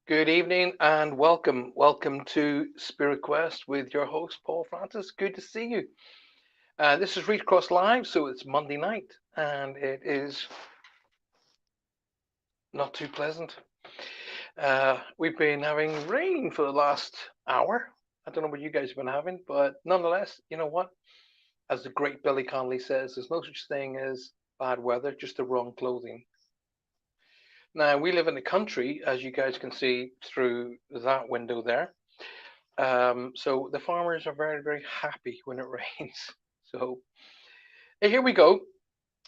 Good evening and welcome. Welcome to Spirit Quest with your host, Paul Francis. Good to see you. This is Reach Across Live, so it's Monday night and it is not too pleasant. We've been having rain for the last hour. I don't know what you guys have been having, but nonetheless, you know what? As the great Billy Connolly says, there's no such thing as bad weather, just the wrong clothing. Now, we live in the country, as you guys can see through that window there. So the farmers are very, very happy when it rains. So here we go.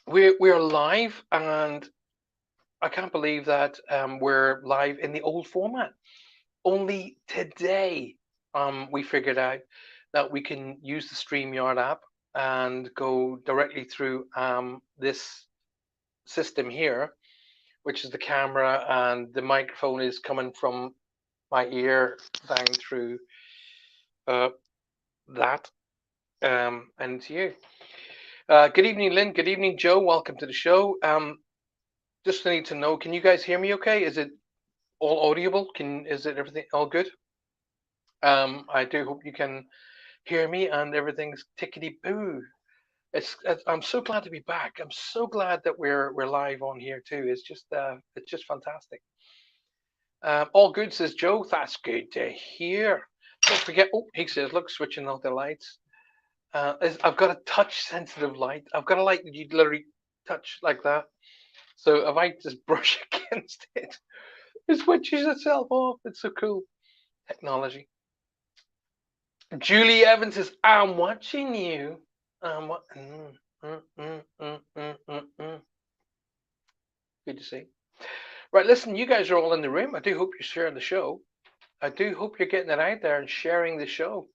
We're live, and I can't believe that we're live in the old format. Only today, we figured out that we can use the StreamYard app and go directly through this system here, which is the camera, and the microphone is coming from my ear down through uh, that and to you. Good evening, Lynn. Good evening, Joe. Welcome to the show. Just need to know, can you guys hear me okay? Is it all audible? Is it everything all good? I do hope you can hear me and everything's tickety boo. I'm so glad to be back. I'm so glad that we're live on here too. It's just fantastic. All good, says Joe. That's good to hear. Don't forget. Oh, he says, look, switching out the lights. I've got a touch sensitive light. I've got a light that you literally touch like that. So if I just brush against it, it switches itself off. It's so cool. Technology. Julie Evans says, I'm watching you. I'm wa- mm, mm, mm, mm, mm, mm, mm. Good to see. Right, listen, you guys are all in the room. I do hope you're sharing the show. I do hope you're getting it out there and sharing the show.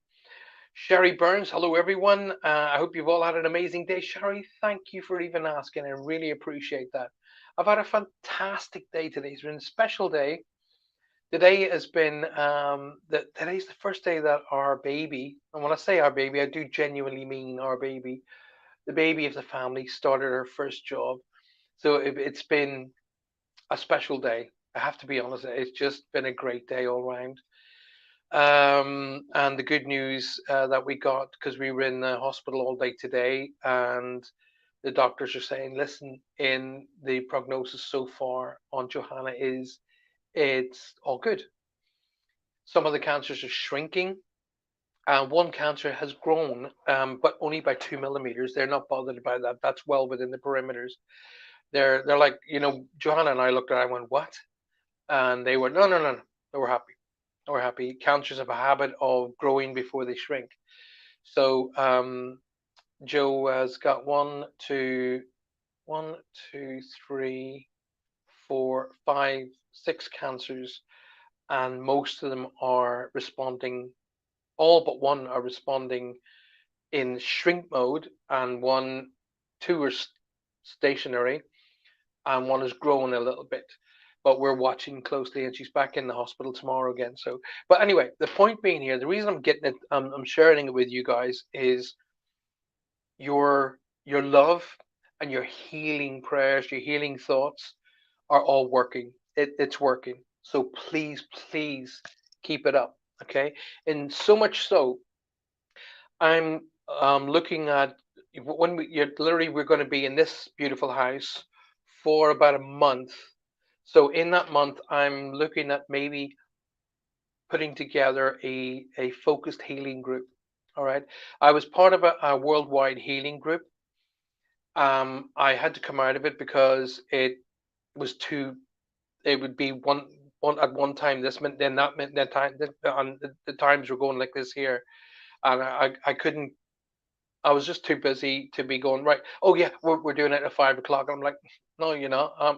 Sherry Burns, hello everyone. I hope you've all had an amazing day. Sherry, thank you for even asking. I really appreciate that. I've had a fantastic day today. It's been a special day. Today has been today's the first day that our baby, and when I say our baby, I do genuinely mean our baby, the baby of the family, started her first job. So it's been a special day. I have to be honest, it's just been a great day all round. And the good news that we got, because we were in the hospital all day today, and the doctors are saying, listen, in the prognosis so far on Johanna is it's all good. Some of the cancers are shrinking. One cancer has grown, but only by 2 millimeters. They're not bothered by that. That's well within the perimeters. They're like, Johanna and I looked at it and went, what? And they were, no, no, no, no. They were happy. They were happy. Cancers have a habit of growing before they shrink. So Joe has got one, two, three, four, five, six cancers, and most of them are responding. All but one are responding in shrink mode, and two are stationary, and one is growing a little bit. But we're watching closely, and she's back in the hospital tomorrow again. So, but anyway, the point being here, the reason I'm getting it, I'm sharing it with you guys, is your love and your healing prayers, your healing thoughts are all working. It's working. So please, please keep it up. Okay, and so much so I'm looking at when we're going to be in this beautiful house for about a month. So in that month, I'm looking at maybe putting together a focused healing group. All right. I was part of a worldwide healing group. I had to come out of it because it was too. It would be one at one time this meant then that meant that time. And the times were going like this here, and I couldn't. I was just too busy to be going right. Oh yeah, we're doing it at 5 o'clock. I'm like, no,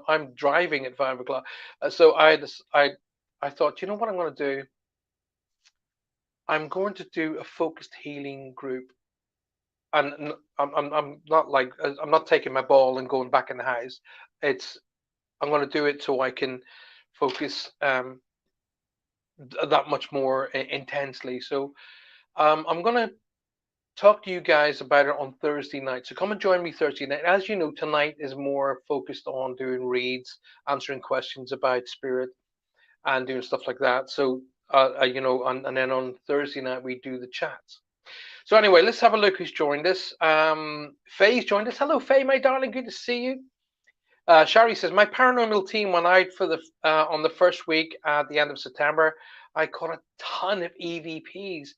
I'm driving at 5 o'clock. So I thought, you know what I'm going to do? I'm going to do a focused healing group, and I'm not like I'm not taking my ball and going back in the house. It's I'm going to do it so I can focus that much more intensely. So I'm going to talk to you guys about it on Thursday night. So come and join me Thursday night. As you know, tonight is more focused on doing reads, answering questions about spirit, and doing stuff like that. So, and then on Thursday night we do the chats. So anyway, let's have a look who's joined us. Faye's joined us. Hello, Faye, my darling. Good to see you. Shari says, my paranormal team went out for the on the first week at the end of September. I caught a ton of EVPs.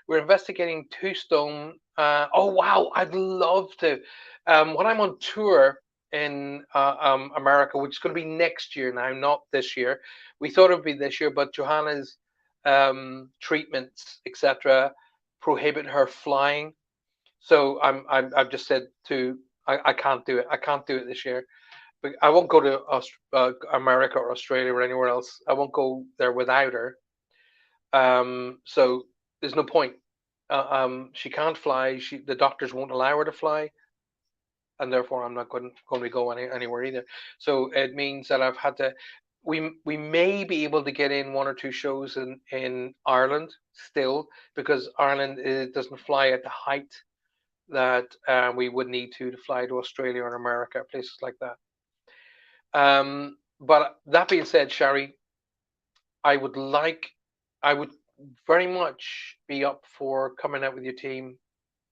We're investigating Tombstone. Oh, wow. I'd love to. When I'm on tour in America, which is going to be next year now, not this year. We thought it would be this year, but Johanna's treatments, etc., prohibit her flying. So I've just said I can't do it. I can't do it this year. But I won't go to America or Australia or anywhere else. I won't go there without her. So there's no point. She can't fly. The doctors won't allow her to fly, and therefore I'm not going to go anywhere either. So it means that I've had to. We may be able to get in one or two shows in Ireland still, because Ireland doesn't fly at the height that we would need to fly to Australia or America, places like that. But that being said, Shari, I would very much be up for coming out with your team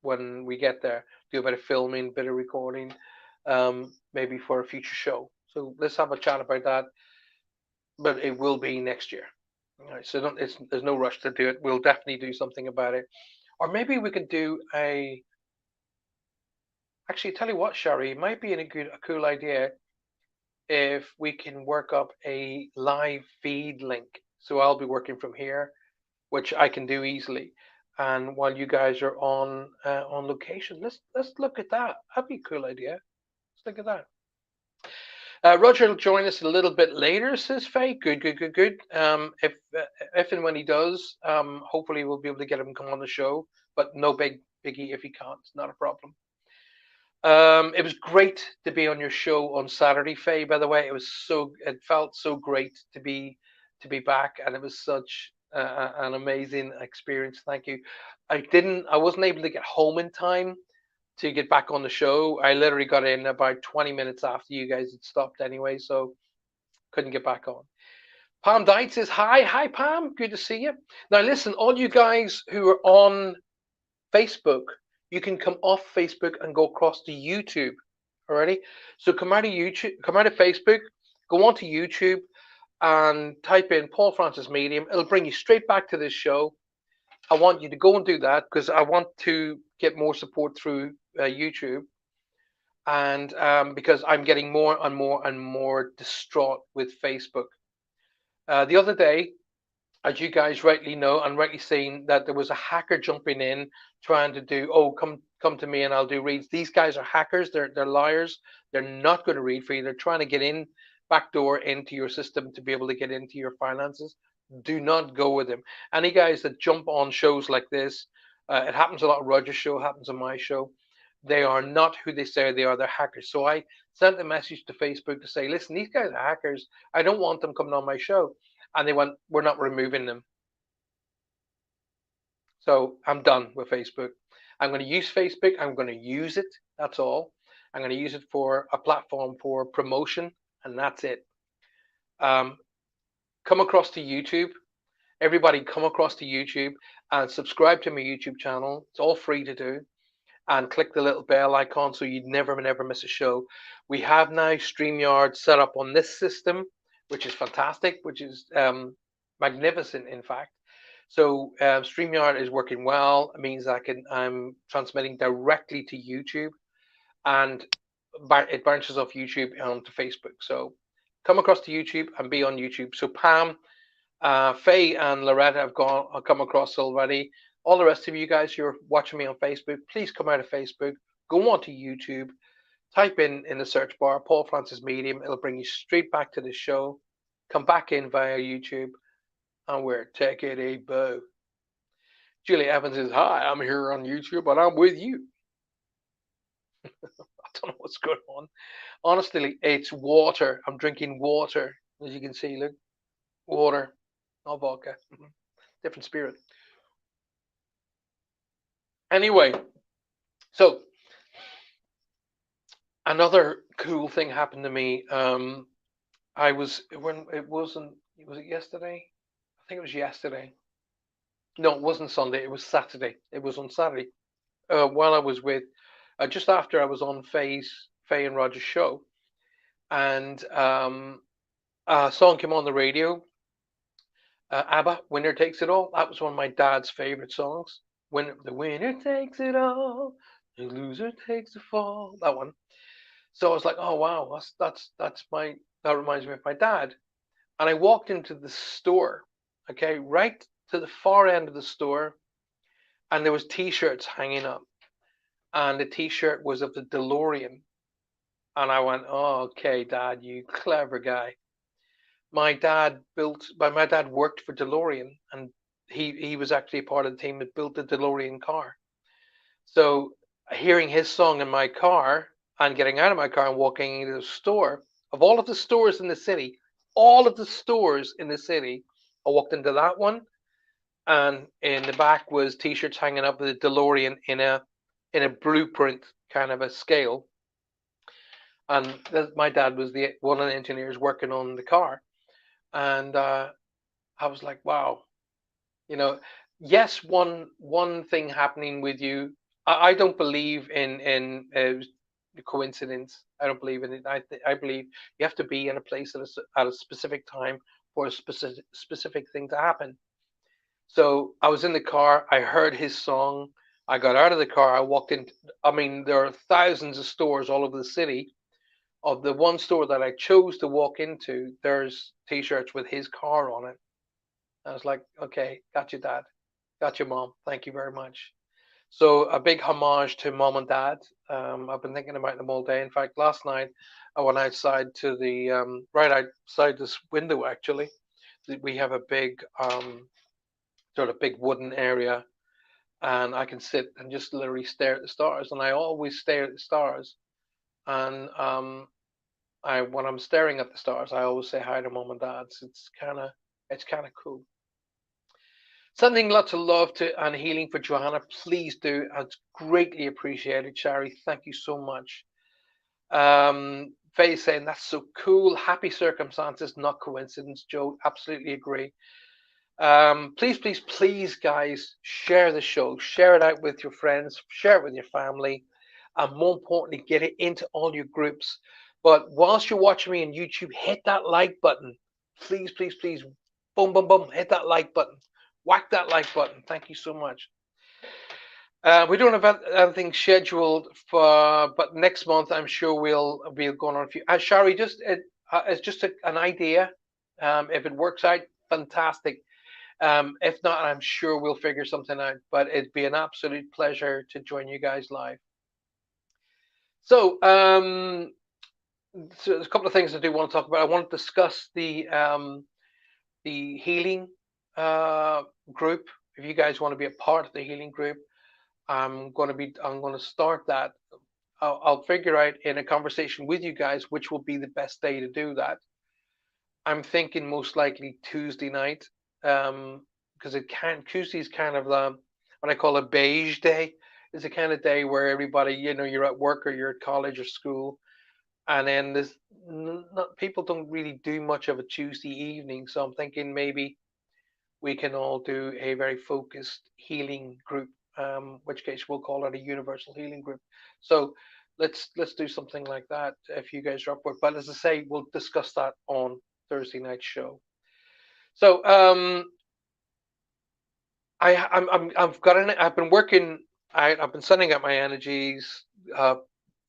when we get there. Do a bit of filming, bit of recording, maybe for a future show. So let's have a chat about that. But it will be next year. All right, so there's no rush to do it. We'll definitely do something about it. Or maybe we could do actually, tell you what, Shari, it might be a cool idea if we can work up a live feed link. So I'll be working from here, which I can do easily. And while you guys are on location, let's look at that. That'd be a cool idea. Let's look at that. Roger will join us a little bit later, says Faye. Good. If and when he does, hopefully we'll be able to get him to come on the show. But no biggie if he can't. It's not a problem. It was great to be on your show on Saturday, Faye. By the way, it felt so great to be back, and it was such an amazing experience. Thank you. I wasn't able to get home in time to get back on the show. I literally got in about 20 minutes after you guys had stopped anyway, so couldn't get back on. Pam Diet says hi Pam, good to see you. Now listen, all you guys who are on Facebook, you can come off Facebook and go across to YouTube. Alrighty, so come out of Facebook, go onto YouTube, and type in Paul Francis Medium. It'll bring you straight back to this show. I want you to go and do that because I want to get more support through YouTube, and because I'm getting more and more distraught with Facebook. The other day, as you guys rightly know and rightly seen, that there was a hacker jumping in trying to do, come to me and I'll do reads. These guys are hackers. They're liars. They're not going to read for you. They're trying to get in backdoor into your system to be able to get into your finances. Do not go with them. Any guys that jump on shows like this, it happens a lot. Roger's show happens on my show. They are not who they say they are. They're hackers. So I sent a message to Facebook to say, listen, these guys are hackers. I don't want them coming on my show. And they went, we're not removing them. So I'm done with Facebook. I'm going to use Facebook. I'm going to use it. That's all. I'm going to use it for a platform for promotion, and that's it. Come across to YouTube. Everybody come across to YouTube and subscribe to my YouTube channel. It's all free to do. And click the little bell icon so you'd never miss a show. We have now StreamYard set up on this system, which is fantastic, which is magnificent, in fact. So StreamYard is working well. It means I'm transmitting directly to YouTube, and it bounces off YouTube onto Facebook. So come across to YouTube and be on YouTube. So Pam, Faye, and Loretta have come across already. All the rest of you guys who are watching me on Facebook, please come out of Facebook, go on to YouTube, type in the search bar Paul Francis Medium. It'll bring you straight back to the show. Come back in via YouTube, and we're taking a bow. Julie Evans says, hi, I'm here on YouTube, but I'm with you. I don't know what's going on. Honestly, it's water. I'm drinking water, as you can see. Look, water, not vodka. Different spirit. Anyway, so another cool thing happened to me. When it wasn't, Was it yesterday? I think it was yesterday. No, it wasn't Sunday. It was Saturday. It was on Saturday. While I was with, just after I was on Faye and Roger's show, and a song came on the radio. ABBA, "Winner Takes It All." That was one of my dad's favorite songs. When the winner takes it all, the loser takes the fall. That one. So I was like, oh wow, that reminds me of my dad. And I walked into the store, okay, right to the far end of the store, and there was T-shirts hanging up, and the T-shirt was of the DeLorean, and I went, oh, okay, Dad, you clever guy. My dad worked for DeLorean, and he was actually part of the team that built the DeLorean car. So hearing his song in my car and getting out of my car and walking into the store, of all of the stores in the city, all of the stores in the city, I walked into that one, and in the back was T-shirts hanging up with a DeLorean in a blueprint kind of a scale, and my dad was the one of the engineers working on the car, and I was like, wow, you know, yes, one thing happening with you. I don't believe in coincidence. I don't believe in it. I believe you have to be in a place at a specific time for a specific thing to happen. So I was in the car. I heard his song. I got out of the car. I walked in. I mean, there are thousands of stores all over the city. Of the one store that I chose to walk into, there's T-shirts with his car on it. I was like, okay, got you, Dad. Got you, Mom. Thank you very much. So a big homage to Mom and Dad. I've been thinking about them all day. In fact, last night I went outside to the right outside this window. Actually, we have a big sort of big wooden area, and I can sit and just literally stare at the stars. And I always stare at the stars. And I when I'm staring at the stars, I always say hi to Mom and Dad. So it's kind of cool. Sending lots of love to and healing for Johanna. Please do. It's greatly appreciated, Shari. Thank you so much. Faye saying that's so cool. Happy circumstances, not coincidence. Joe, absolutely agree. Please, please, please, guys, share the show. Share it out with your friends. Share it with your family. And more importantly, get it into all your groups. But whilst you're watching me on YouTube, hit that like button. Please, please, please. Boom, boom, boom. Hit that like button. Whack that like button. Thank you so much. We don't have anything scheduled for, but next month I'm sure we'll be going on a few. Shari, it's just an idea. If it works out, fantastic. If not, I'm sure we'll figure something out. But it'd be an absolute pleasure to join you guys live. So, so there's a couple of things I do want to talk about. I want to discuss the healing group. If you guys want to be a part of the healing group, I'm going to start that. I'll figure out in a conversation with you guys which will be the best day to do that. I'm thinking most likely Tuesday night, because Tuesday's kind of what I call a beige day. It's a kind of day where everybody, you're at work or you're at college or school, and then there's not, people don't really do much of a Tuesday evening. So I'm thinking maybe we can all do a very focused healing group, which case we'll call it a universal healing group. So let's do something like that if you guys are up for it. But as I say, we'll discuss that on Thursday night show. So I've been working. I've been sending out my energies. I've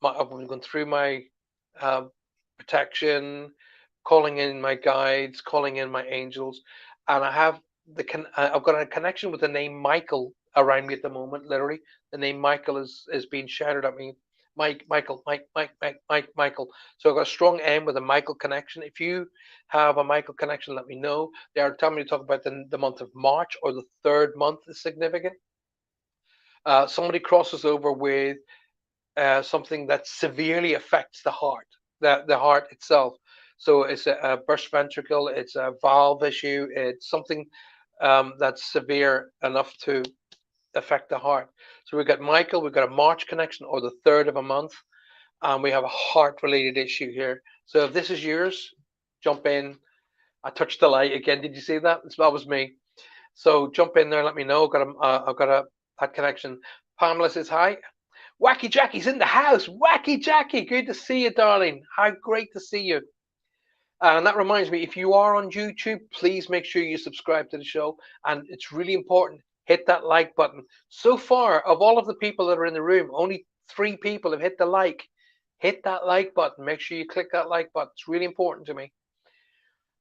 been going through my uh, protection, calling in my guides, calling in my angels, and I've got a connection with the name Michael around me at the moment. Literally, the name Michael is being shouted at me. Michael, Michael. So I've got a strong M with a Michael connection. If you have a Michael connection, let me know. They are telling me to talk about the month of March, or the third month is significant. Somebody crosses over with something that severely affects the heart, the heart itself. So it's a burst ventricle, it's a valve issue, it's something that's severe enough to affect the heart. So we've got Michael, we've got a March connection, or the third of a month, and we have a heart related issue here. So if this is yours, jump in. I touched the light again. Did you see that? That was me. So jump in there. Let me know. I've got a that connection. Pamela says hi. Wacky Jackie's in the house. Wacky Jackie, good to see you, darling. How great to see you. And that reminds me, if you are on YouTube, please make sure you subscribe to the show. And it's really important. Hit that like button. So far, of all of the people that are in the room, only 3 people have hit the like. Hit that like button. Make sure you click that like button. It's really important to me.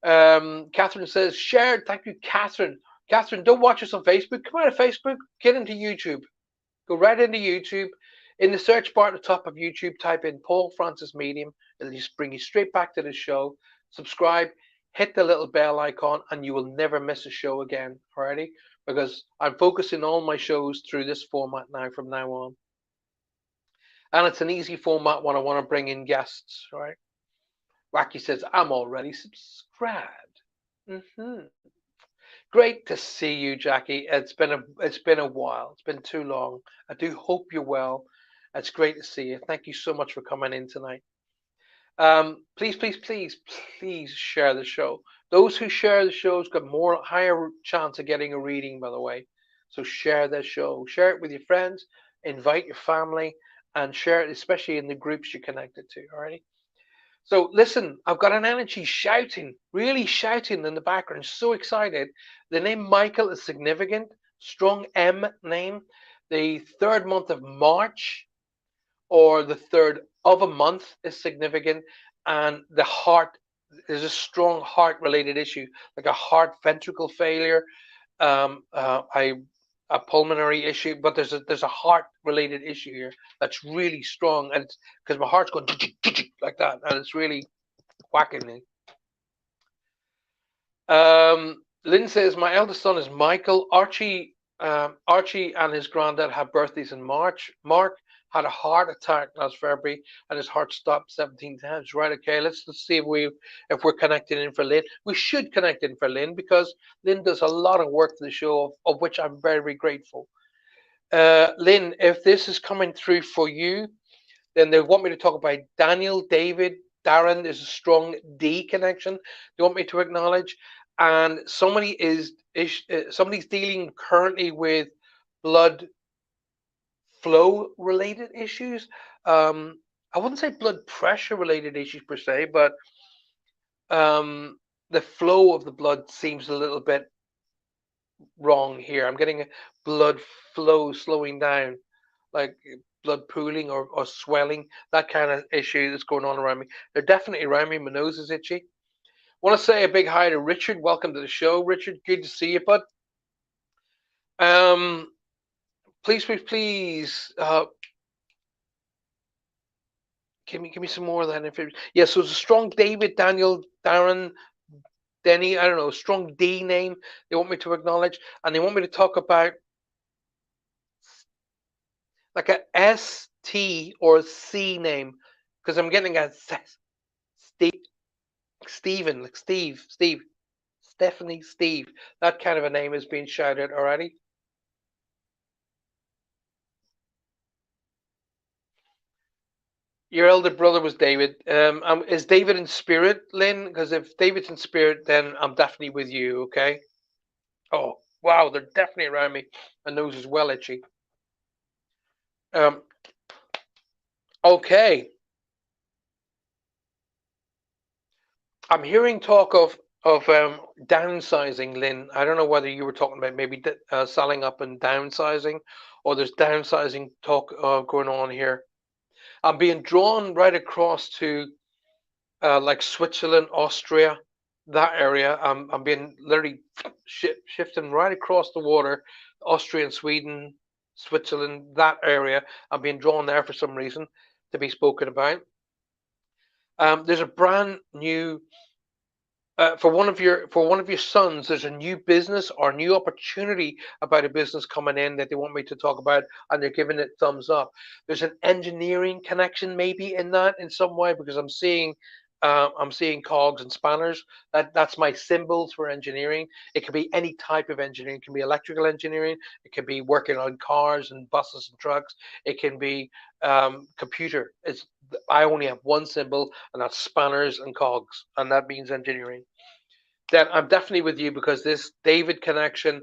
Catherine says, shared. Thank you, Catherine. Catherine, don't watch us on Facebook. Come out of Facebook. Get into YouTube. Go right into YouTube. In the search bar at the top of YouTube, type in Paul Francis Medium. It'll just bring you straight back to the show. Subscribe, hit the little bell icon, and you will never miss a show again. Alrighty? Because I'm focusing all my shows through this format now from now on. And it's an easy format when I want to bring in guests, right? Wacky says, I'm already subscribed. Great to see you, Jackie. It's been a while. It's been too long. I do hope you're well. It's great to see you. Thank you so much for coming in tonight. Please, please, please, please share the show. Those who share the show's got higher chance of getting a reading, by the way. So share the show. Share it with your friends. Invite your family, and share it, especially in the groups you're connected to. All right. So listen, I've got an energy shouting, really shouting in the background. So excited. The name Michael is significant. Strong M name. The 3rd month of March, or the 3rd of a month, is significant. And the heart, there's a strong heart related issue, like a heart ventricle failure, a pulmonary issue, but there's a heart related issue here that's really strong, and it's because my heart's going like that, and it's really whacking me. Lynn says my eldest son is Michael. Archie and his granddad have birthdays in March. Mark had a heart attack last February, and his heart stopped 17 times. Right? Okay, let's see if we're connected in for Lynn. We should connect in for Lynn, because Lynn does a lot of work for the show, of which I'm very, very grateful. Lynn, if this is coming through for you, then they want me to talk about Daniel, David, Darren. There's a strong D connection they want me to acknowledge, and somebody's dealing currently with blood flow related issues. I wouldn't say blood pressure related issues per se, but the flow of the blood seems a little bit wrong here. I'm getting a blood flow slowing down, like blood pooling or swelling, that kind of issue that's going on around me. They're definitely around me. My nose is itchy. Want to say a big hi to Richard. Welcome to the show, Richard. Good to see you, bud. Please, please, please, give me some more of that information. Yeah, so it's a strong David, Daniel, Darren, Denny. I don't know, strong D name. They want me to acknowledge, and they want me to talk about like a S T or a C name, because I'm getting a Stephen, like Steve, Stephanie, Steve. That kind of a name is being shouted already. Your elder brother was David. Is David in spirit, Lynn? Because if David's in spirit, then I'm definitely with you. Okay. Oh wow, they're definitely around me. My nose is well itchy. Okay. I'm hearing talk of downsizing, Lynn. I don't know whether you were talking about maybe selling up and downsizing, or there's downsizing talk going on here. I'm being drawn right across to like Switzerland, Austria, that area. I'm being literally shifting right across the water, Austria and Sweden, Switzerland, that area. I'm being drawn there for some reason to be spoken about. There's a brand new for one of your sons. There's a new business or new opportunity about a business coming in that they want me to talk about, and they're giving it thumbs up. There's an engineering connection maybe in that in some way, because I'm seeing cogs and spanners. That's my symbols for engineering. It can be any type of engineering. It can be electrical engineering. It can be working on cars and buses and trucks. It can be computer. I only have one symbol, and that's spanners and cogs, and that means engineering. then I'm definitely with you, because this David connection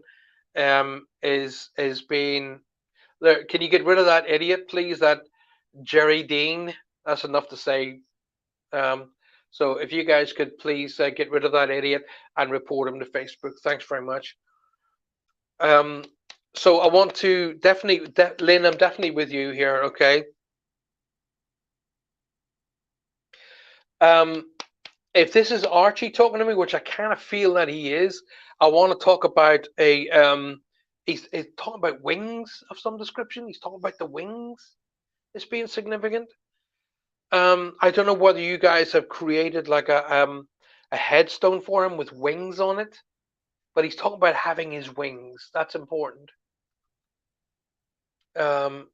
is being there. Can you get rid of that idiot, please? That Jerry Dean. That's enough to say. Um, so if you guys could please get rid of that idiot and report him to Facebook. Thanks very much. Um, so I want to definitely, Lynn, I'm definitely with you here. Okay. Um, if this is Archie talking to me, which I kind of feel that he is, I want to talk about a he's talking about wings of some description. He's talking about the wings as being significant. I don't know whether you guys have created like a headstone for him with wings on it, but he's talking about having his wings. That's important. Um,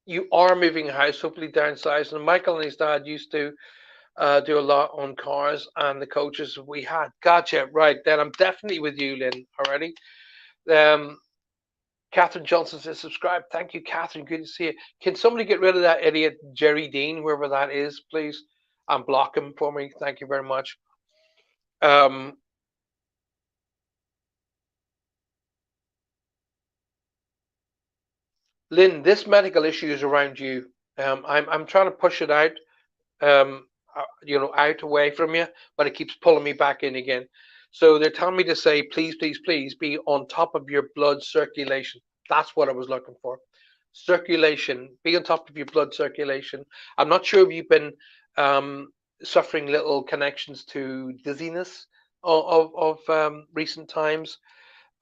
you are moving a house, hopefully downsized. And Michael and his dad used to do a lot on cars and the coaches we had. Gotcha. Right. Then I'm definitely with you, Lynn, already. Um, Catherine Johnson says, subscribe. Thank you, Catherine. Good to see you. Can somebody get rid of that idiot Jerry Dean, whoever that is, please? And block him for me. Thank you very much. Um, Lynn, this medical issue is around you. I'm trying to push it out, out away from you, but it keeps pulling me back in again. So they're telling me to say, please, please, please be on top of your blood circulation. That's what I was looking for. Circulation. Be on top of your blood circulation. I'm not sure if you've been um, suffering little connections to dizziness of recent times,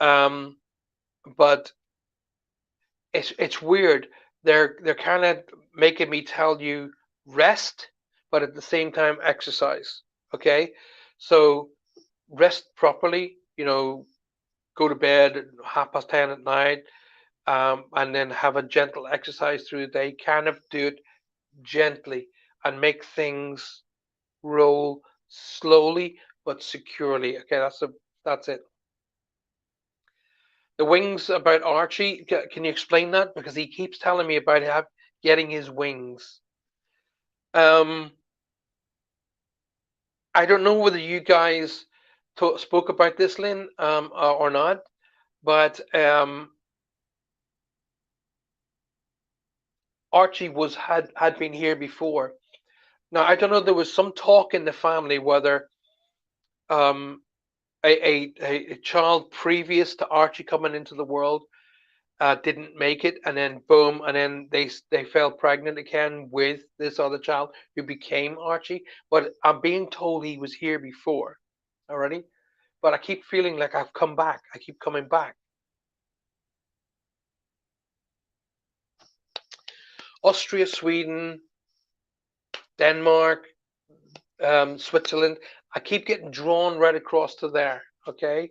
um, but it's weird. They're kind of making me tell you rest, but at the same time exercise. Okay, so rest properly. Go to bed at 10:30 at night, and then have a gentle exercise through the day. Kind of do it gently and make things roll slowly but securely. Okay, that's it. The wings about Archie. Can you explain that? Because he keeps telling me about getting his wings. Um, I don't know whether you guys spoke about this, Lynn, or not, but Archie had been here before. Now I don't know. There was some talk in the family whether um, a child previous to Archie coming into the world didn't make it, and then boom, and then they fell pregnant again with this other child who became Archie. But I'm being told he was here before, already. But I keep feeling like I've come back. I keep coming back. Austria, Sweden, Denmark, Switzerland. I keep getting drawn right across to there. Okay,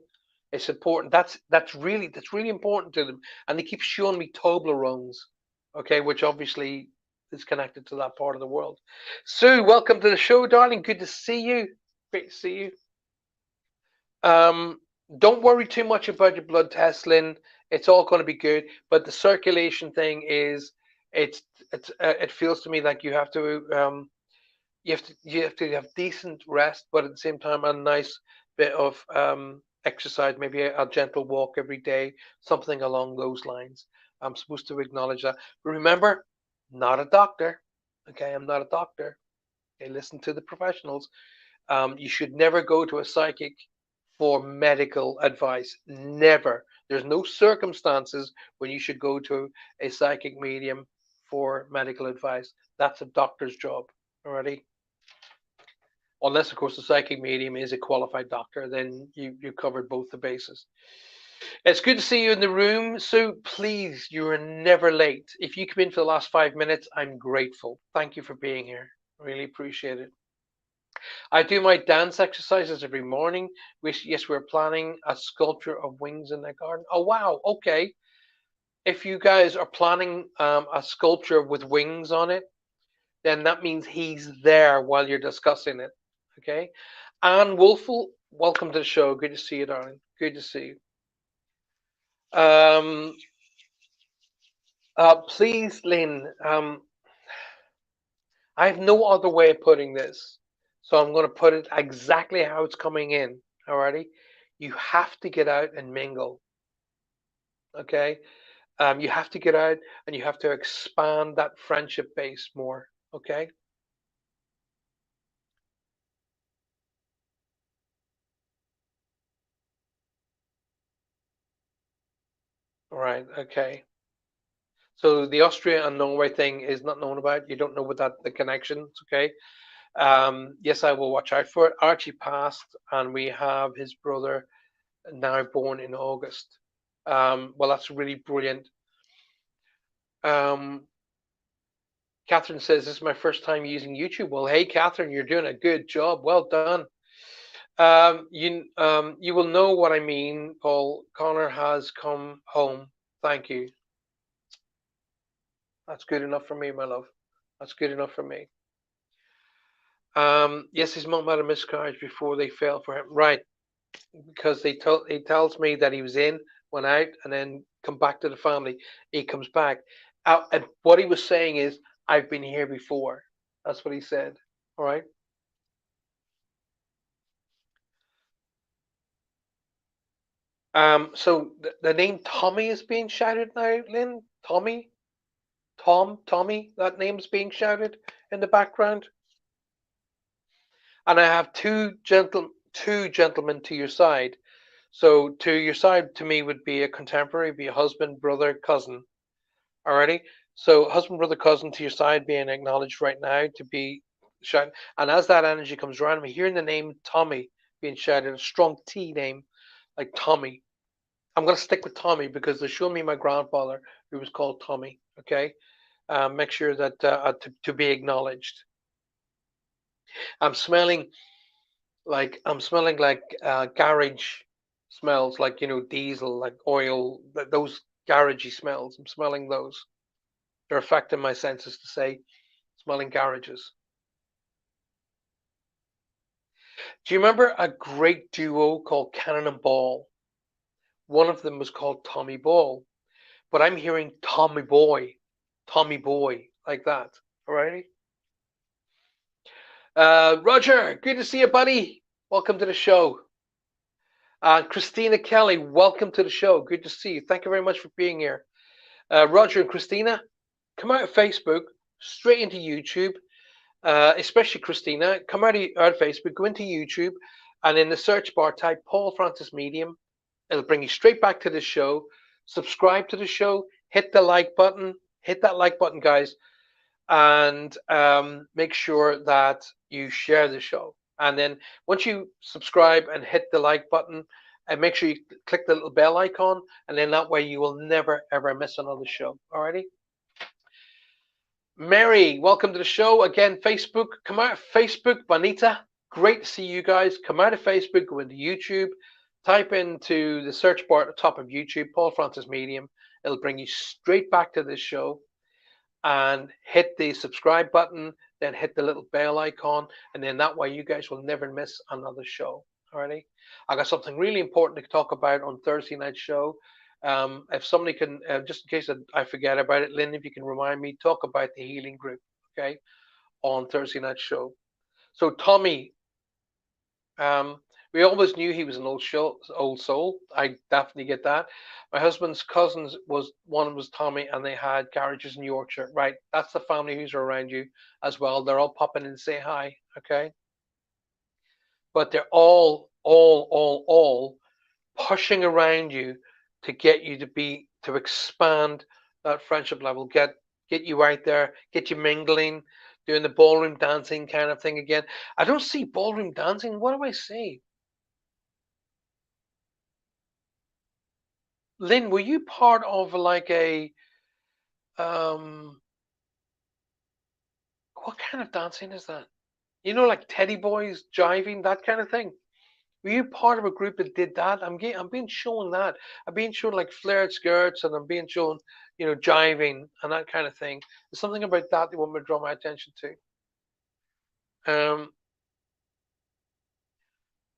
it's important. That's really important to them, and they keep showing me Toblerones. Okay, which obviously is connected to that part of the world. Sue, welcome to the show, darling. Good to see you. Great to see you. Um, don't worry too much about your blood test, Lynn. It's all going to be good. But the circulation thing is, it's it feels to me like you have to have decent rest, but at the same time a nice bit of exercise, maybe a gentle walk every day, something along those lines. I'm supposed to acknowledge that. But remember, not a doctor. Okay, I'm not a doctor. Okay, listen to the professionals. You should never go to a psychic for medical advice. Never. There's no circumstances when you should go to a psychic medium for medical advice. That's a doctor's job. Alrighty. Unless, of course, the psychic medium is a qualified doctor, then you covered both the bases. It's good to see you in the room. So please, you are never late. If you come in for the last 5 minutes, I'm grateful. Thank you for being here. Really appreciate it. I do my dance exercises every morning. Yes, we're planning a sculpture of wings in the garden. Oh, wow. Okay. If you guys are planning a sculpture with wings on it, then that means he's there while you're discussing it. Okay. Anne Wolfel, welcome to the show. Good to see you, darling. Good to see you. Please, Lynn, I have no other way of putting this. So I'm going to put it exactly how it's coming in. Alrighty. You have to get out and mingle. Okay. You have to get out and you have to expand that friendship base more. Okay. All right. Okay. So the Austria and Norway thing is not known about. You don't know what that the connections. Okay. Yes, I will watch out for it. Archie passed, and we have his brother now born in August. Well, that's really brilliant. Um, Catherine says, "This is my first time using YouTube." Well, hey, Catherine, you're doing a good job. Well done. You will know what I mean, Paul. Connor has come home. Thank you. That's good enough for me, my love. That's good enough for me. Yes, his mom had a miscarriage before they fell for him. Right, because he tells me that he was in, went out, and then come back to the family. He comes back. And what he was saying is, "I've been here before." That's what he said. All right. So the name Tommy is being shouted now, Lynn. Tommy, Tommy. That name's being shouted in the background. And I have two gentlemen to your side. So to your side, to me, would be a contemporary, be a husband, brother, cousin. Alrighty. So husband, brother, cousin to your side being acknowledged right now to be shouted. And as that energy comes around, I'm hearing the name Tommy being shouted, a strong T name like Tommy. I'm going to stick with Tommy because they showed me my grandfather who was called Tommy. Okay. Make sure that to be acknowledged. I'm smelling I'm smelling like garage smells, like diesel, like oil, those garagey smells. I'm smelling those. They're affecting my senses to say, smelling garages. Do you remember a great duo called Cannon and Ball? One of them was called Tommy Ball, but I'm hearing Tommy Boy, like that. Alrighty. Roger, good to see you, buddy. Welcome to the show. Christina Kelly, welcome to the show. Good to see you. Thank you very much for being here. Roger and Christina, come out of Facebook, straight into YouTube. Especially Christina, come out of Facebook, go into YouTube, and in the search bar type Paul Francis Medium. It'll bring you straight back to the show. Subscribe to the show, hit the like button, hit that like button, guys, and make sure that you share the show. And then once you subscribe and hit the like button, and make sure you click the little bell icon, and then that way you will never ever miss another show. Alrighty. Mary, welcome to the show again. Facebook, come out of Facebook. Bonita, great to see you guys. Come out of Facebook, go into YouTube, type into the search bar at the top of YouTube, Paul Francis Medium. It'll bring you straight back to this show, and hit the subscribe button, then hit the little bell icon, and then that way you guys will never miss another show. Alrighty. I got something really important to talk about on Thursday night show. If somebody can, just in case I forget about it, Lynn, if you can remind me, talk about the healing group, okay, on Thursday night show. So Tommy, um, we always knew he was an old soul. I definitely get that. My husband's cousins was one was Tommy, and they had garages in Yorkshire. Right, that's the family who's around you as well. They're all popping in to say hi, okay? But they're all pushing around you to get you to expand that friendship level, get you out there, get you mingling, doing the ballroom dancing kind of thing again. I don't see ballroom dancing. What do I see? Lynn, were you part of like a um what kind of dancing is that? Like teddy boys jiving, that kind of thing. Were you part of a group that did that? I'm being shown that. I'm being shown like flared skirts, and I'm being shown, jiving and that kind of thing. There's something about that they want me to draw my attention to. Um,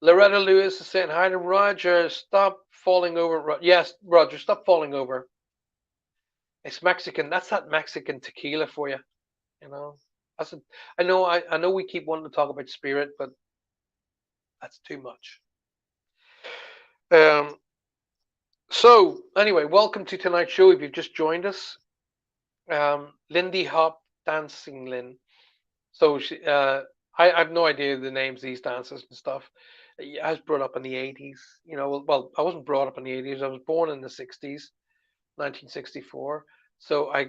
Loretta Lewis is saying hi to Roger. Stop falling over. Yes, Roger, stop falling over. It's Mexican. That's that Mexican tequila for you. You know. That's a, I know we keep wanting to talk about spirit, but that's too much. Um, so anyway, welcome to tonight's show. If you've just joined us, Lindy Hop Dancing Lynn. So I have no idea the names of these dancers and stuff. I was brought up in the 80s. Well, I wasn't brought up in the 80s. I was born in the 60s, 1964. So I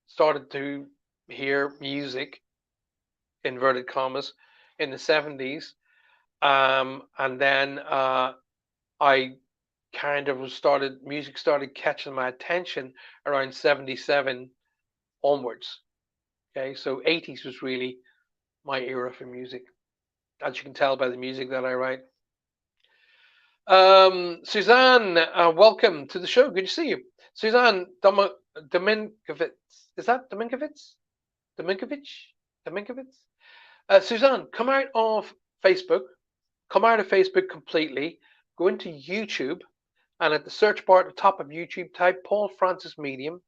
started to hear music, inverted commas, in the 70s. And then I kind of music started catching my attention around 77 onwards. Okay, so 80s was really my era for music, as you can tell by the music that I write. Suzanne, welcome to the show. Good to see you. Suzanne Dominkovitz. Is that Dominkovitz? Dominkovitz? Suzanne, come out of Facebook. Come out of Facebook completely. Go into YouTube, and at the search bar at the top of YouTube, type Paul Francis Medium.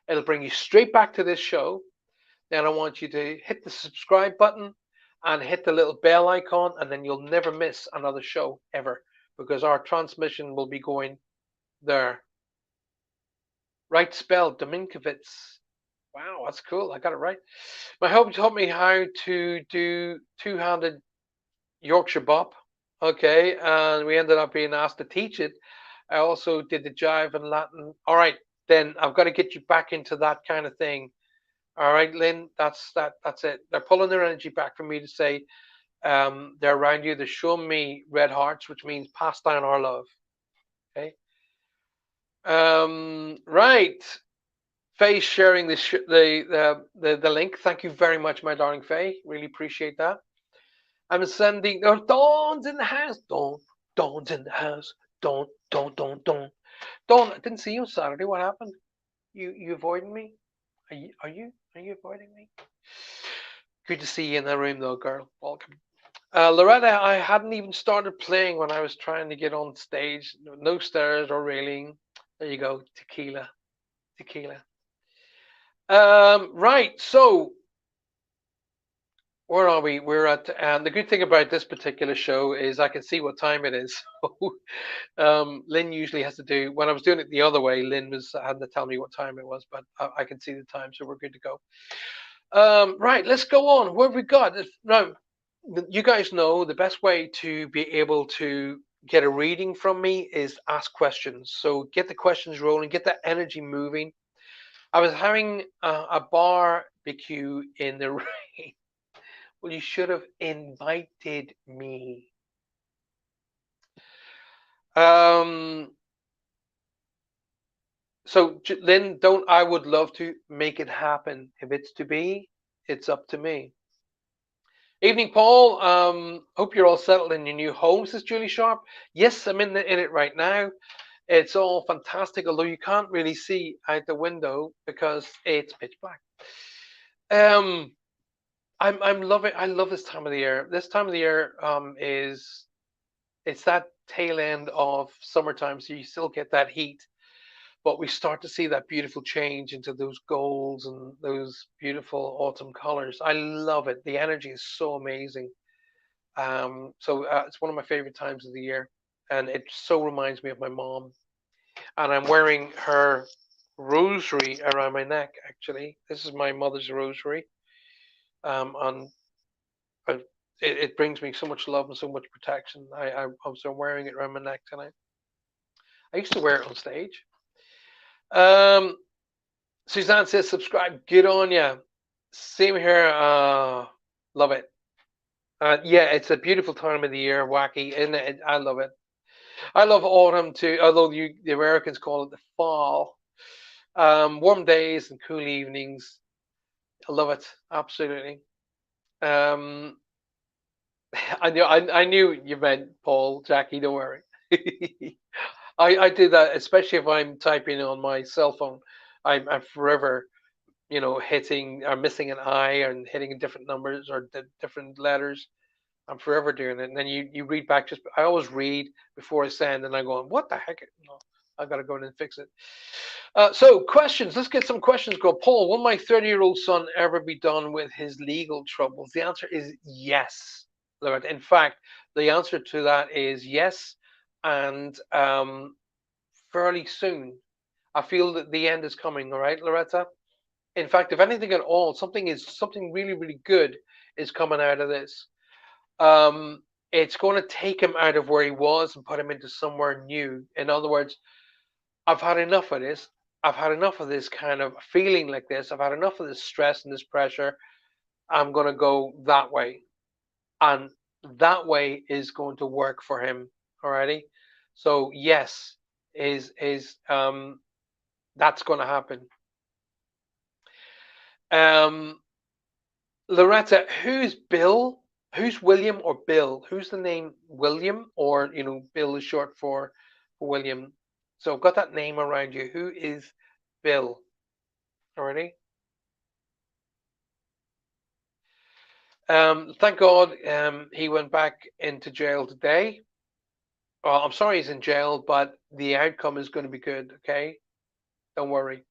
It'll bring you straight back to this show. Then I want you to hit the subscribe button and hit the little bell icon, and then you'll never miss another show ever, because our transmission will be going there. Right spell, Dominkovitz. Wow, that's cool. I got it right. My help taught me how to do two-handed Yorkshire bop. Okay, and we ended up being asked to teach it. I also did the jive and Latin. All right, then I've got to get you back into that kind of thing. All right, Lynn, that's it. They're pulling their energy back for me to say they're around you. They're showing me red hearts, which means pass down our love. Okay. Right. Faye sharing the link. Thank you very much, my darling Faye. Really appreciate that. I'm sending. Oh, Dawn's in the house. Dawn's in the house. Dawn. Dawn. I didn't see you on Saturday. What happened? You avoiding me? Are you avoiding me? Good to see you in the room, though, girl. Welcome. Loretta, I hadn't even started playing when I was trying to get on stage. No stairs or railing. There you go. Tequila. Right. So where are we? We're at, and the good thing about this particular show is I can see what time it is. Lynn usually has to do, when I was doing it the other way, Lynn had to tell me what time it was, but I can see the time, so we're good to go. Right, let's go on. What have we got? Now, you guys know the best way to be able to get a reading from me is ask questions. So get the questions rolling, get that energy moving. I was having a barbecue in the rain. Well, you should have invited me. So Lynn, I would love to make it happen. If it's to be, it's up to me. Evening, Paul. Hope you're all settled in your new home, says Julie Sharp. Yes, I'm in it right now. It's all fantastic, although you can't really see out the window because it's pitch black. I'm loving. I love this time of the year. This time of the year it's that tail end of summertime, so you still get that heat, but we start to see that beautiful change into those golds and those beautiful autumn colors. I love it. The energy is so amazing. So it's one of my favorite times of the year, and it so reminds me of my mom. And I'm wearing her rosary around my neck. Actually, this is my mother's rosary. On it brings me so much love and so much protection. I'm wearing it around my neck tonight. I used to wear it on stage. Suzanne says subscribe. Good on ya. Same here. Love it. Yeah, it's a beautiful time of the year. Wacky, isn't it? I love it. I love autumn too, although the Americans call it the fall. Warm days and cool evenings. I love it. Absolutely. I knew you meant Paul, Jackie. Don't worry. I do that, especially if I'm typing on my cell phone. I'm forever, hitting or missing an I and hitting different numbers or different letters. I'm forever doing it. And then you read back. I always read before I send, and I'm going, what the heck? No, I got to go in and fix it. So questions. Let's get some questions. Go, Paul. Will my 30-year-old son ever be done with his legal troubles? The answer is yes. In fact, the answer to that is yes, and fairly soon. I feel that the end is coming. All right, Loretta. In fact, if anything at all, something really, really good is coming out of this. It's going to take him out of where he was and put him into somewhere new. In other words, I've had enough of this. I've had enough of this kind of feeling like this. I've had enough of this stress and this pressure. I'm going to go that way. And that way is going to work for him. Alrighty. So yes, is that's going to happen. Loretta, who's Bill? Who's William or Bill? Who's the name William, or Bill is short for William. So I've got that name around you. Who is Bill? Already. Thank God he went back into jail today. Well, I'm sorry he's in jail, but the outcome is going to be good. Okay, don't worry.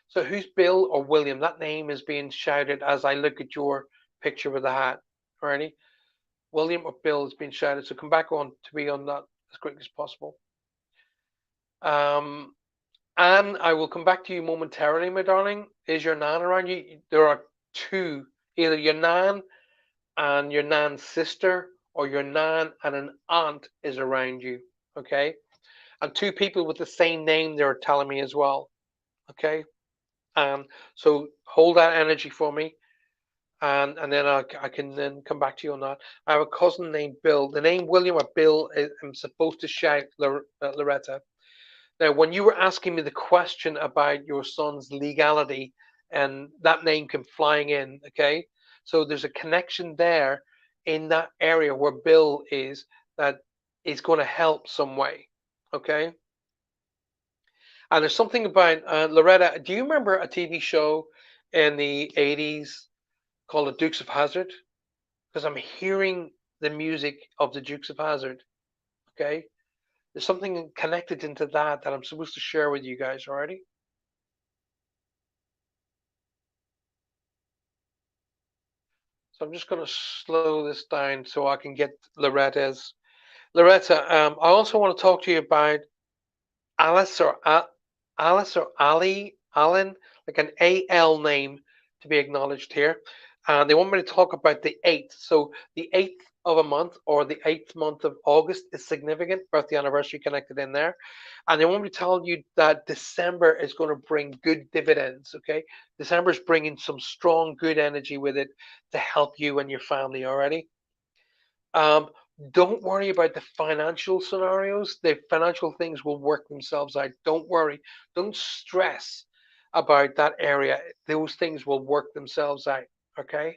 So who's Bill or William? That name is being shouted as I look at your picture with the hat. Already. William or Bill is being shouted. So come back on to be on that as quickly as possible. Anne, I will come back to you momentarily, my darling. Is your nan around you? There are two, either your nan and your nan's sister, or your nan and an aunt is around you. Okay, and two people with the same name they're telling me as well. Okay, so hold that energy for me, and then I can then come back to you on that. I have a cousin named Bill. The name William or Bill I'm supposed to shout, Loretta. Now, when you were asking me the question about your son's legality, and that name came flying in, okay? So there's a connection there in that area where Bill is that is going to help some way, okay? And there's something about Loretta. Do you remember a TV show in the 80s called The Dukes of Hazzard? Because I'm hearing the music of the Dukes of Hazzard, okay? There's something connected into that I'm supposed to share with you guys already. So I'm just going to slow this down so I can get Loretta's. Loretta, I also want to talk to you about Alice or Alice or Ali, Alan, like an AL name to be acknowledged here. And they want me to talk about the 8th. So the 8th of a month, or the 8th month of August, is significant. Birthday anniversary connected in there. And they want me to tell you that December is going to bring good dividends. Okay. December is bringing some strong, good energy with it to help you and your family already. Um, don't worry about the financial scenarios. The financial things will work themselves out. Don't worry. Don't stress about that area. Those things will work themselves out. Okay.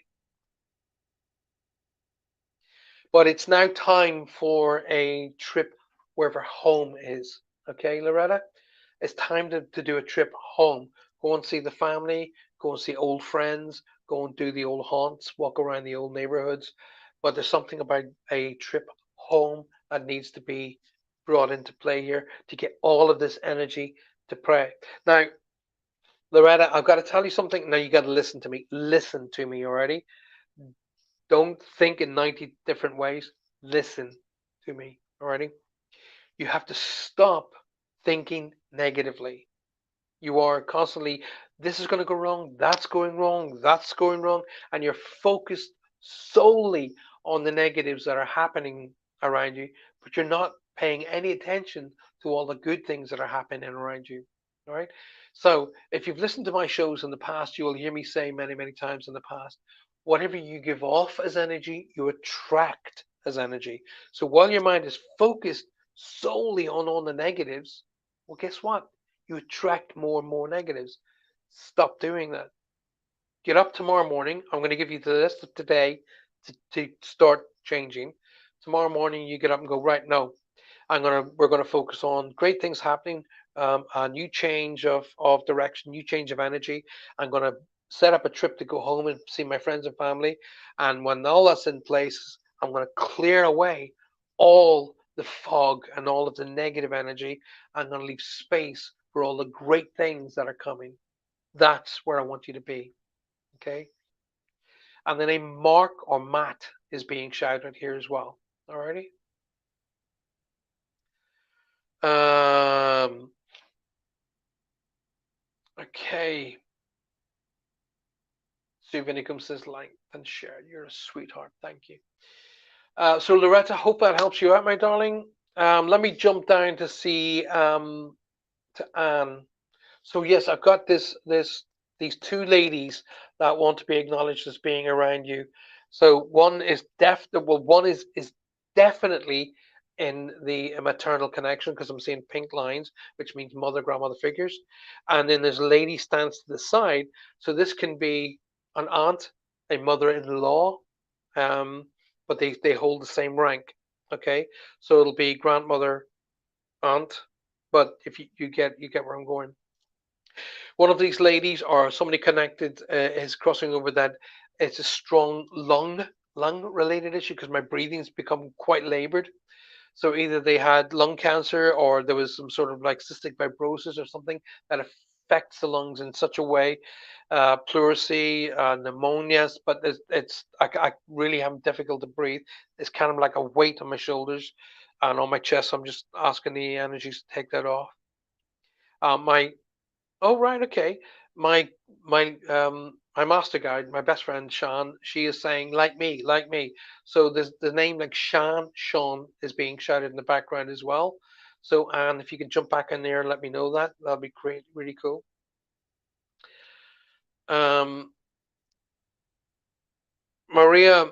But it's now time for a trip wherever home is. Okay, Loretta? It's time to do a trip home. Go and see the family, go and see old friends, go and do the old haunts, walk around the old neighborhoods. But there's something about a trip home that needs to be brought into play here to get all of this energy to pray. Now, Loretta, I've got to tell you something. Now you got to listen to me. Listen to me already. Don't think in 90 different ways. Listen to me already. You have to stop thinking negatively. You are constantly, this is going to go wrong, that's going wrong, that's going wrong, and you're focused solely on the negatives that are happening around you, but you're not paying any attention to all the good things that are happening around you. All right. So if you've listened to my shows in the past, you will hear me say many, many times in the past, whatever you give off as energy, you attract as energy. So while your mind is focused solely on all the negatives, well, guess what? You attract more and more negatives. Stop doing that. Get up tomorrow morning. I'm going to give you the list of today to start changing. Tomorrow morning, you get up and go, right, no, we're going to focus on great things happening, a new change of direction, new change of energy. I'm going to set up a trip to go home and see my friends and family. And when all that's in place, I'm going to clear away all the fog and all of the negative energy. I'm going to leave space for all the great things that are coming. That's where I want you to be. Okay. And the name Mark or Matt is being shouted here as well. Alrighty. Okay. Sue Vinicum says, like and share. You're a sweetheart. Thank you. So Loretta, hope that helps you out, my darling. Let me jump down to see to Anne. So yes, I've got these two ladies that want to be acknowledged as being around you. So one is one is definitely in the maternal connection because I'm seeing pink lines, which means mother grandmother figures, and then there's a lady stands to the side. So this can be an aunt, a mother-in-law, um, but they hold the same rank. Okay, so it'll be grandmother, aunt, but if you get where I'm going. One of these ladies or somebody connected is crossing over that it's a strong lung related issue because my breathing's become quite labored. So either they had lung cancer or there was some sort of like cystic fibrosis or something that affects the lungs in such a way, pleurisy, pneumonias. But I really am difficult to breathe. It's kind of like a weight on my shoulders and on my chest. So I'm just asking the energies to take that off. My Oh, right, okay. My master guide, my best friend Sean, she is saying like me, like me. So there's the name like Sean is being shouted in the background as well. So Anne, if you can jump back in there and let me know that, that'll be great, really cool. Um, Maria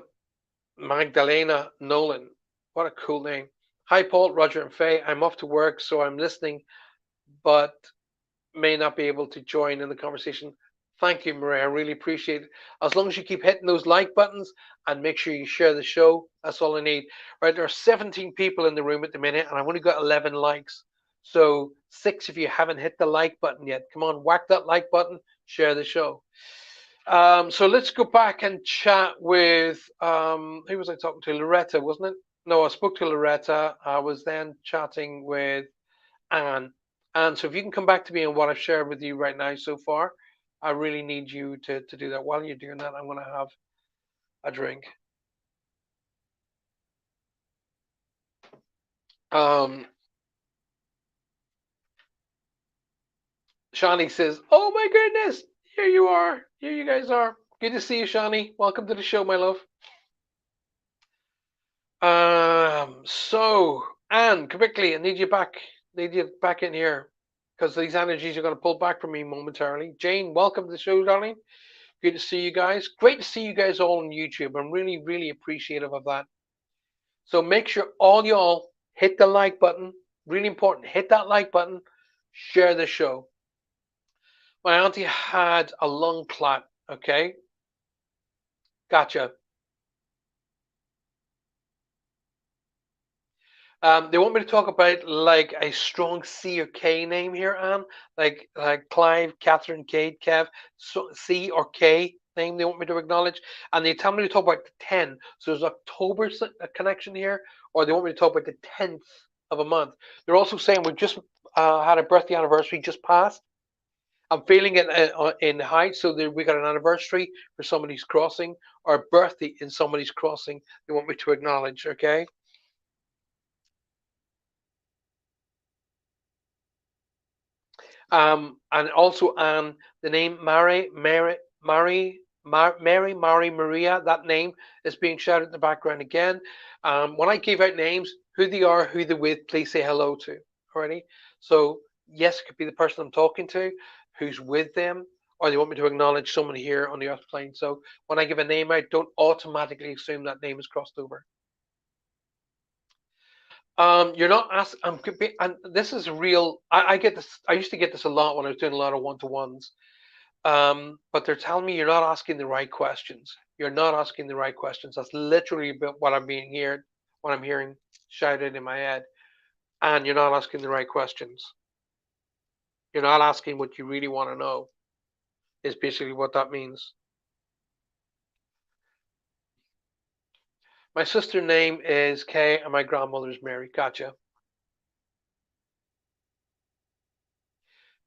Magdalena Nolan, what a cool name. Hi Paul, Roger, and Faye. I'm off to work, so I'm listening, but may not be able to join in the conversation. Thank you, Maria. I really appreciate it. As long as you keep hitting those like buttons and make sure you share the show, that's all I need. Right, there are 17 people in the room at the minute, and I've only got 11 likes. So, 6 if you haven't hit the like button yet. Come on, whack that like button, share the show. So let's go back and chat with who was I talking to? Loretta, wasn't it? No, I spoke to Loretta. I was then chatting with Anne. And so if you can come back to me on what I've shared with you right now so far, I really need you to do that. While you're doing that, I'm going to have a drink. Um, Shani says, "Oh my goodness, here you are. Here you guys are. Good to see you, Shani. Welcome to the show, my love." So Anne, quickly, I need you back. Need you back in here because these energies are going to pull back from me momentarily. Jane, welcome to the show, darling. Good to see you guys. Great to see you guys all on YouTube. I'm really, really appreciative of that. So make sure all y'all hit the like button. Really important. Hit that like button. Share the show. My auntie had a lung clot. Okay. Gotcha. They want me to talk about like a strong C or K name here, Anne, like Clive, Catherine, Kate, Kev, so C or K name they want me to acknowledge, and they tell me to talk about the 10. So there's October connection here, or they want me to talk about the 10th of a month. They're also saying we've just had a birthday anniversary just passed. I'm feeling it in height, so we got an anniversary for somebody's crossing or a birthday in somebody's crossing. They want me to acknowledge, okay? And also the name Mary Maria, that name is being shouted in the background again. When I give out names, who they are, who they're with, please say hello to. Alrighty. So yes, it could be the person I'm talking to, who's with them, or they want me to acknowledge someone here on the earth plane. So when I give a name out, don't automatically assume that name is crossed over. You're not asked. And this is real. I get this. I used to get this a lot when I was doing a lot of one-to-ones. But they're telling me you're not asking the right questions. You're not asking the right questions. That's literally what I'm being here, what I'm hearing shouted in my head. And you're not asking the right questions. You're not asking what you really want to know. Is basically what that means. My sister's name is Kay, and my grandmother's Mary. Gotcha.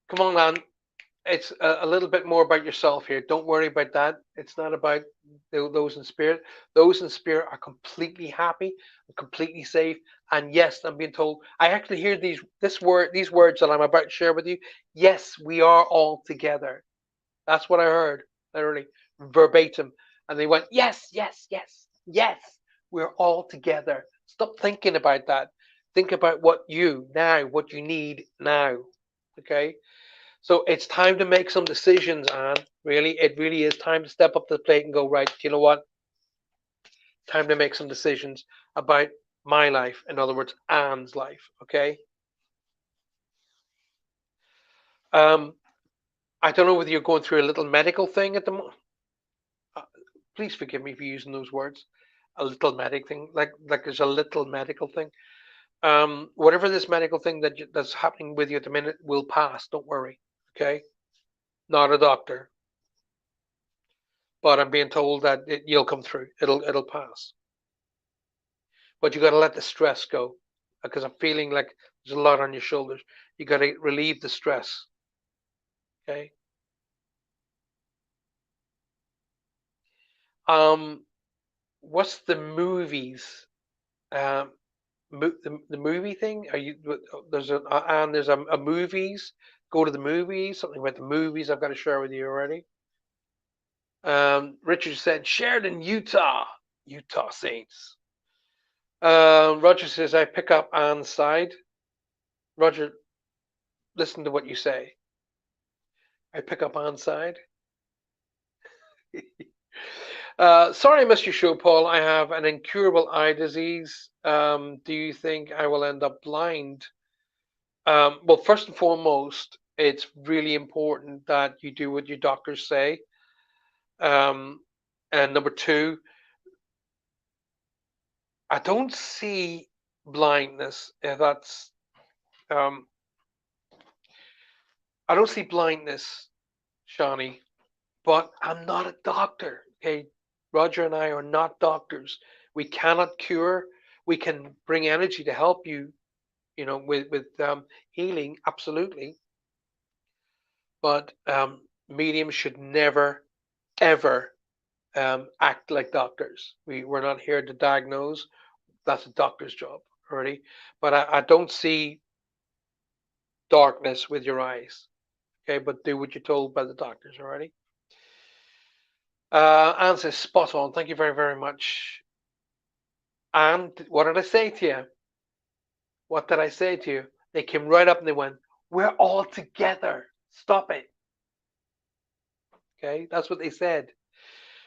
Come on, man. It's a little bit more about yourself here. Don't worry about that. It's not about those in spirit. Those in spirit are completely happy, completely safe. And yes, I'm being told. I actually hear these words that I'm about to share with you. Yes, we are all together. That's what I heard, literally verbatim. And they went, yes, yes, yes, yes. We're all together. Stop thinking about that. Think about what you need now. Okay. So it's time to make some decisions, Anne. Really, it really is time to step up to the plate and go, right, you know what? Time to make some decisions about my life. In other words, Anne's life. Okay. Um, I don't know whether you're going through a little medical thing at the moment. Uh, please forgive me for using those words. A little medic thing, like there's a little medical thing. Whatever this medical thing that's happening with you at the minute will pass. Don't worry. Okay. Not a doctor, but I'm being told that you'll come through. It'll pass. But you got to let the stress go because I'm feeling like there's a lot on your shoulders. You got to relieve the stress. Okay. Um, what's the movies? Um, the movie thing? Are you there's a movies? Go to the movies. Something about the movies. I've got to share with you already. Richard said Sheridan, Utah, Utah Saints. Roger says I pick up Anne's side. Roger, listen to what you say. I pick up Anne's side. Sorry, Mr. Show, Paul. I have an incurable eye disease. Do you think I will end up blind? Well, first and foremost, it's really important that you do what your doctors say. Um, and number two, I don't see blindness. If that's, um, I don't see blindness, Shawnee. But I'm not a doctor. Okay, Roger and I are not doctors. We cannot cure. We can bring energy to help you, with healing, absolutely. But mediums should never, ever act like doctors. We're not here to diagnose. That's a doctor's job, already. But I don't see darkness with your eyes. Okay, but do what you're told by the doctors, already. Anne says spot on. Thank you very, very much. And what did I say to you? What did I say to you? They came right up and they went, we're all together. Stop it. Okay, that's what they said.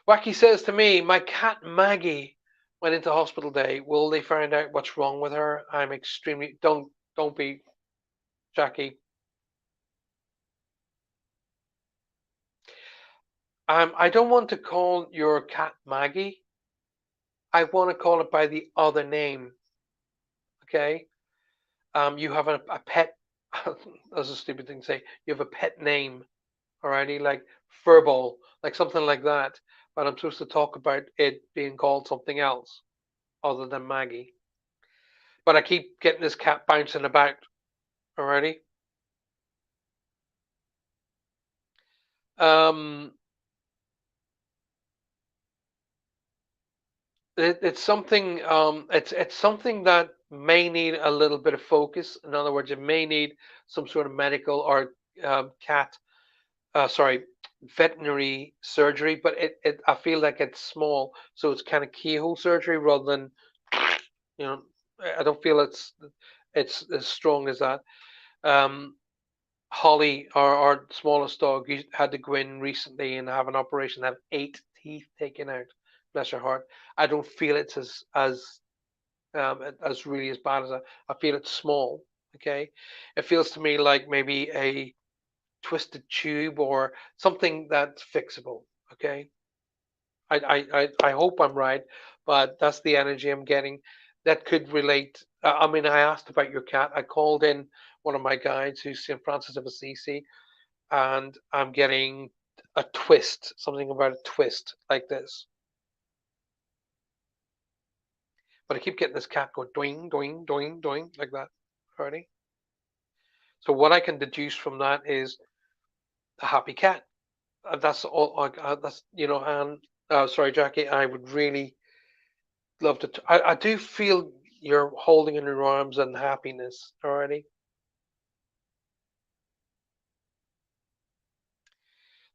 Wacky says to me, my cat Maggie went into hospital today. Will they find out what's wrong with her? I'm extremely don't be Jackie. I don't want to call your cat Maggie. I want to call it by the other name. Okay. You have a pet. That's a stupid thing to say. You have a pet name already, like furball, like something like that. But I'm supposed to talk about it being called something else other than Maggie. But I keep getting this cat bouncing about already. Um, it's something. It's something that may need a little bit of focus. In other words, it may need some sort of medical or cat. Sorry, veterinary surgery. But I feel like it's small, so it's kind of keyhole surgery rather than you know. I don't feel it's as strong as that. Um, Holly, our smallest dog, had to go in recently and have an operation, have 8 teeth taken out. Bless her heart. I don't feel it's as really as bad as that. I feel it's small. Okay, it feels to me like maybe a twisted tube or something that's fixable. Okay, I hope I'm right, but that's the energy I'm getting. That could relate. I mean, I asked about your cat. I called in one of my guides who's St. Francis of Assisi, and I'm getting a twist, something about a twist like this. But I keep getting this cat going doing, doing, doing, doing like that. Alrighty. So what I can deduce from that is a happy cat. That's all. That's And sorry, Jackie. I would really love to. I do feel you're holding in your arms and happiness. Alrighty.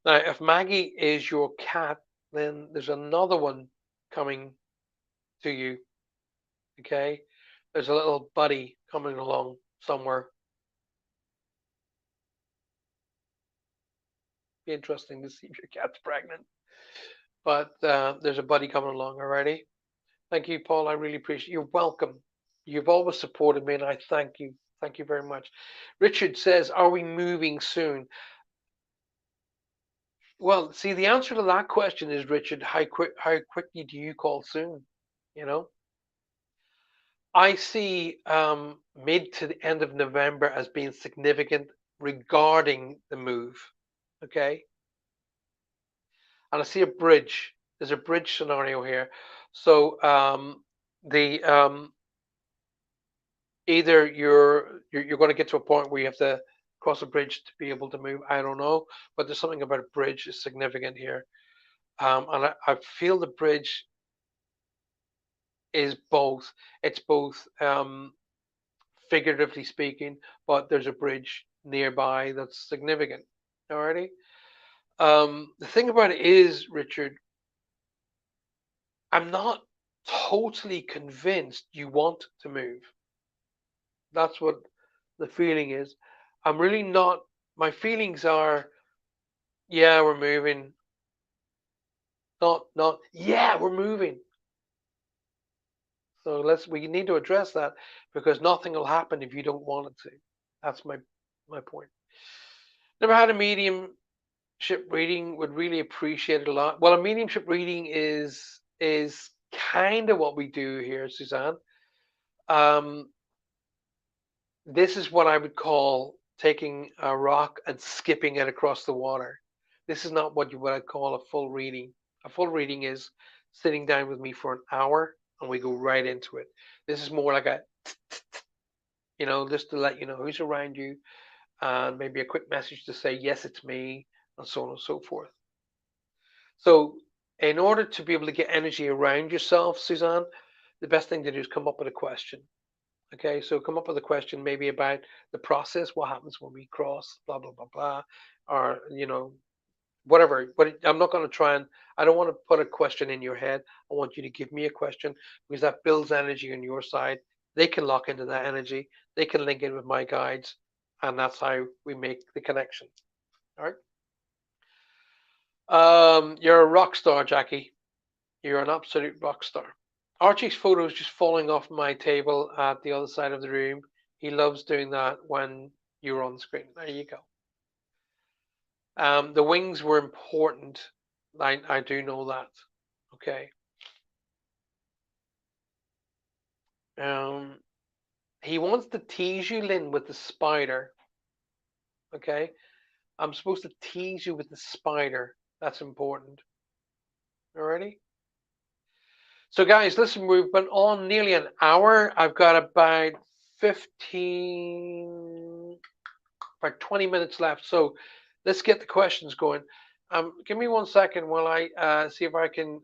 Now, if Maggie is your cat, then there's another one coming to you. Okay, there's a little buddy coming along somewhere. Be interesting to see if your cat's pregnant. But there's a buddy coming along already. Thank you, Paul. I really appreciate. You're welcome. You've always supported me, and I thank you. Thank you very much. Richard says, "Are we moving soon?" Well, see, the answer to that question is, Richard, how quickly do you call soon? You know, I see mid to the end of November as being significant regarding the move. Okay, and I see a bridge. There's a bridge scenario here. So the either you're going to get to a point where you have to cross a bridge to be able to move. I don't know, but there's something about a bridge is significant here, and I feel the bridge is both. It's both figuratively speaking, but there's a bridge nearby that's significant. Alrighty. The thing about it is, Richard, I'm not totally convinced you want to move. That's what the feeling is. I'm really not. My feelings are, yeah, we're moving. Not, yeah, we're moving. So we need to address that because nothing will happen if you don't want it to. That's my point. Never had a mediumship reading. Would really appreciate it a lot. Well, a mediumship reading is kind of what we do here, Suzanne. Um, this is what I would call taking a rock and skipping it across the water. This is not what I'd call a full reading. A full reading is sitting down with me for an hour and we go right into it. This is more like a, just to let you know who's around you and maybe a quick message to say, yes, it's me, and so on and so forth. So, in order to be able to get energy around yourself, Suzanne, the best thing to do is come up with a question. Okay, so come up with a question maybe about the process, what happens when we cross, blah blah blah blah, or whatever. But I'm not going to try and I don't want to put a question in your head. I want you to give me a question because that builds energy on your side. They can lock into that energy. They can link in with my guides, and that's how we make the connection. All right. You're a rock star, Jackie. You're an absolute rock star. Archie's photo is just falling off my table at the other side of the room. He loves doing that when you're on screen. There you go. The wings were important. I do know that. Okay. Um, he wants to tease you, Lynn, with the spider. Okay. I'm supposed to tease you with the spider. That's important. Alrighty. So, guys, listen, we've been on nearly an hour. I've got about 15, about 20 minutes left. So, let's get the questions going. Give me 1 second while I see if I can